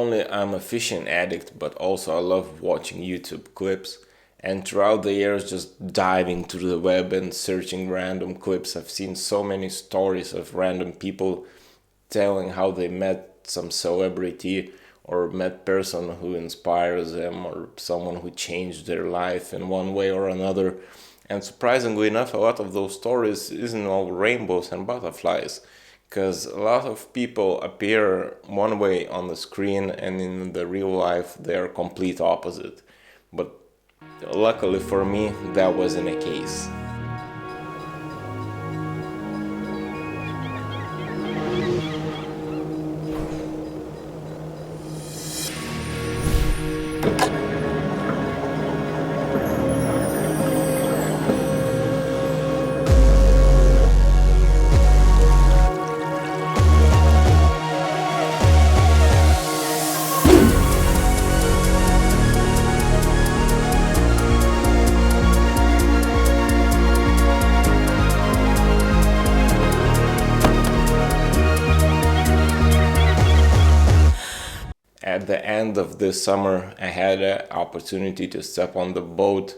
only I'm a fishing addict, but also I love watching YouTube clips. And throughout the years, just diving through the web and searching random clips, I've seen so many stories of random people telling how they met some celebrity or met person who inspires them or someone who changed their life in one way or another. And surprisingly enough, a lot of those stories isn't all rainbows and butterflies, because a lot of people appear one way on the screen and in the real life they are complete opposite. But luckily for me, that wasn't the case. At the end of this summer, I had an opportunity to step on the boat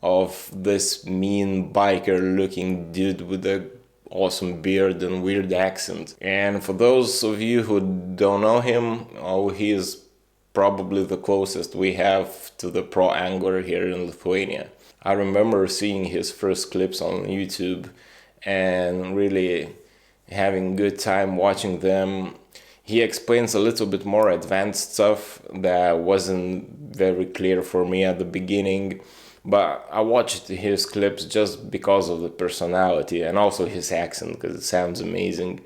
of this mean biker looking dude with a awesome beard and weird accent. And for those of you who don't know him, he is probably the closest we have to the pro angler here in Lithuania. I remember seeing his first clips on YouTube and really having a good time watching them. He explains a little bit more advanced stuff that wasn't very clear for me at the beginning, but I watched his clips just because of the personality and also his accent, because it sounds amazing.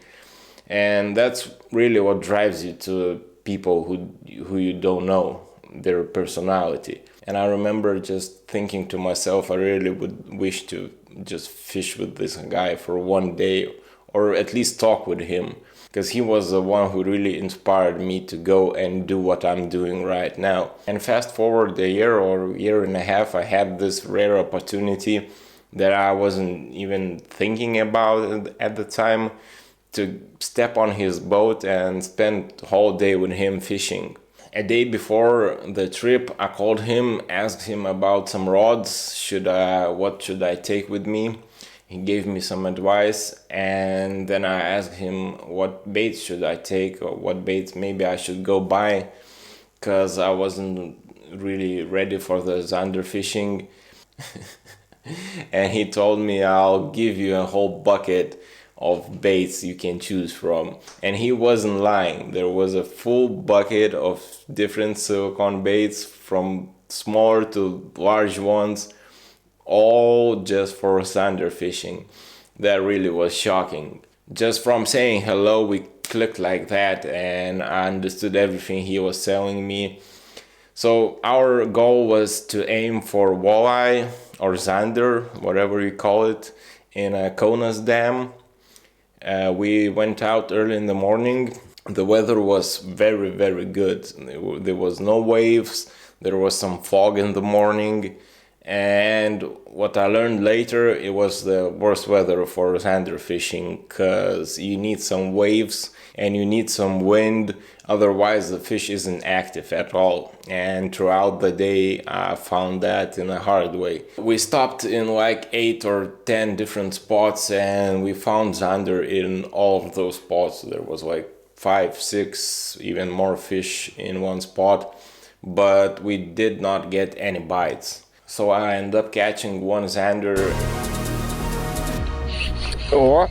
And that's really what drives you to people who you don't know, their personality. And I remember just thinking to myself, I really would wish to just fish with this guy for one day, or at least talk with him, because he was the one who really inspired me to go and do what I'm doing right now. And fast forward a year or year and a half, I had this rare opportunity that I wasn't even thinking about at the time, to step on his boat and spend the whole day with him fishing. A day before the trip, I called him, asked him about some rods, what should I take with me. He gave me some advice, and then I asked him what baits should I take, or what baits maybe I should go buy, because I wasn't really ready for the zander fishing. And he told me, I'll give you a whole bucket of baits you can choose from. And he wasn't lying. There was a full bucket of different silicone baits, from smaller to large ones, all just for zander fishing. That really was shocking. Just from saying hello, we clicked like that, and I understood everything he was telling me. So our goal was to aim for walleye or zander, whatever you call it, in a Kaunas dam. We went out early in the morning. The weather was very, very good. There was no waves. There was some fog in the morning. And what I learned later, it was the worst weather for zander fishing, because you need some waves and you need some wind, otherwise the fish isn't active at all. And throughout the day I found that in a hard way. We stopped in like 8 or 10 different spots, and we found zander in all of those spots. There was like 5, 6, even more fish in one spot, but we did not get any bites. So I ended up catching one zander. Oh.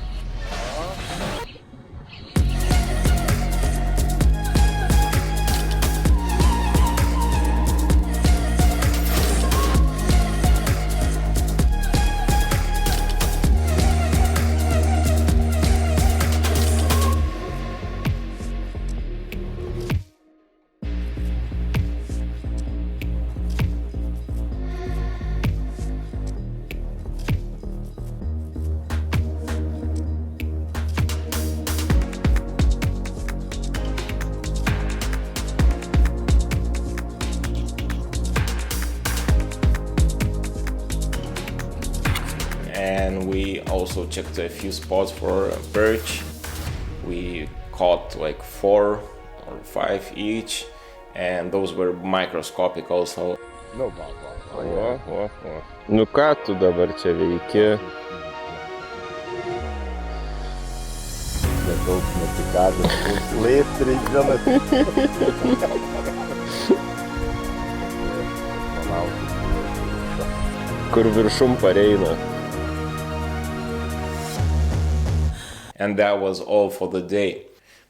And we also checked a few spots for perch. We caught like 4 or 5 each, and those were microscopic also. No, O. Nu ką tu dabar čia veiki? Nedaug netikadų, slėpti vienas. Kur viršum pareina. And that was all for the day.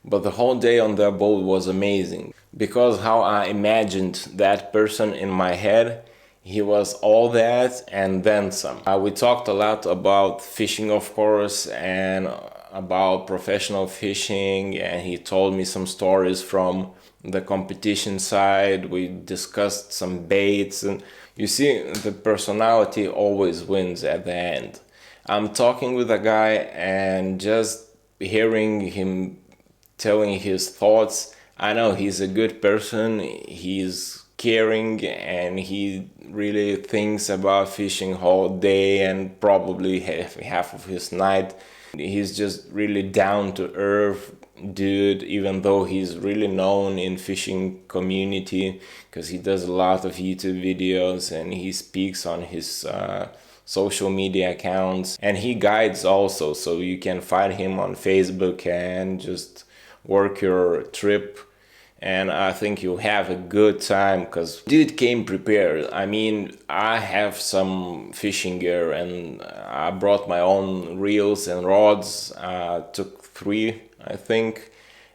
But the whole day on that boat was amazing, because how I imagined that person in my head, he was all that and then some. We talked a lot about fishing, of course, and about professional fishing, and he told me some stories from the competition side. We discussed some baits, and you see, the personality always wins at the end. I'm talking with a guy and just hearing him telling his thoughts, I know he's a good person, he's caring, and he really thinks about fishing whole day and probably half of his night. He's just really down to earth dude, even though he's really known in fishing community because he does a lot of YouTube videos and he speaks on his social media accounts, and he guides also, so you can find him on Facebook and just work your trip, and I think you'll have a good time because dude came prepared. I mean, I have some fishing gear and I brought my own reels and rods. Took 3, I think,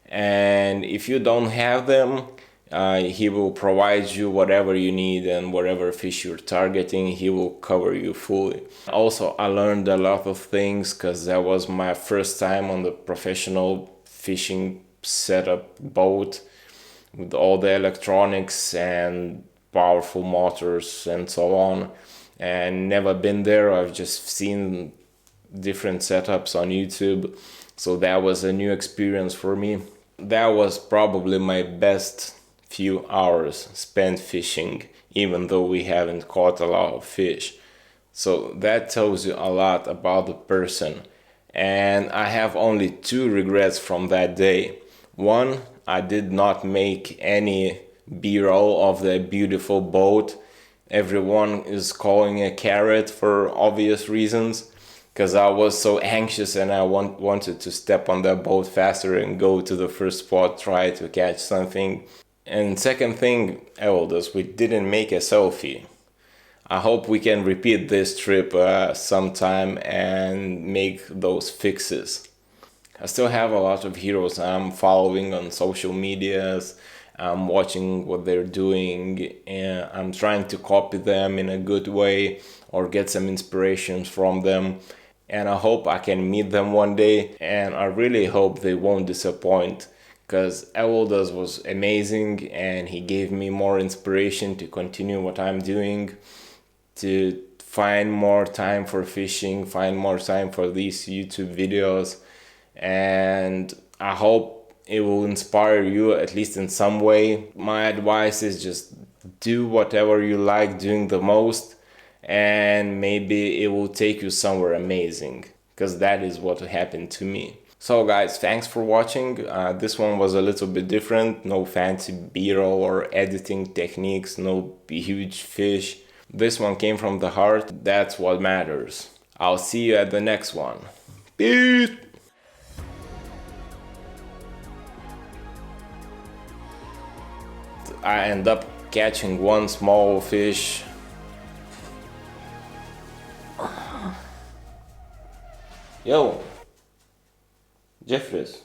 and if you don't have them, he will provide you whatever you need, and whatever fish you're targeting, he will cover you fully. Also, I learned a lot of things because that was my first time on the professional fishing setup boat with all the electronics and powerful motors and so on, and never been there. I've just seen different setups on YouTube, so that was a new experience for me. That was probably my best few hours spent fishing, even though we haven't caught a lot of fish. So that tells you a lot about the person, and I have only 2 regrets from that day. One, I did not make any b-roll of the beautiful boat. Everyone is calling a carrot for obvious reasons, because I was so anxious and I wanted to step on that boat faster and go to the first spot, try to catch something. And second thing, Evaldas, we didn't make a selfie. I hope we can repeat this trip sometime and make those fixes. I still have a lot of heroes I'm following on social medias. I'm watching what they're doing, and I'm trying to copy them in a good way or get some inspirations from them. And I hope I can meet them one day, and I really hope they won't disappoint, because Evaldas was amazing and he gave me more inspiration to continue what I'm doing, to find more time for fishing, find more time for these YouTube videos, and I hope it will inspire you at least in some way. My advice is just do whatever you like doing the most, and maybe it will take you somewhere amazing, because that is what happened to me. So guys, thanks for watching. This one was a little bit different. No fancy b-roll or editing techniques, no huge fish. This one came from the heart. That's what matters. I'll see you at the next one. Peace! I end up catching one small fish. Yo, Jeffries.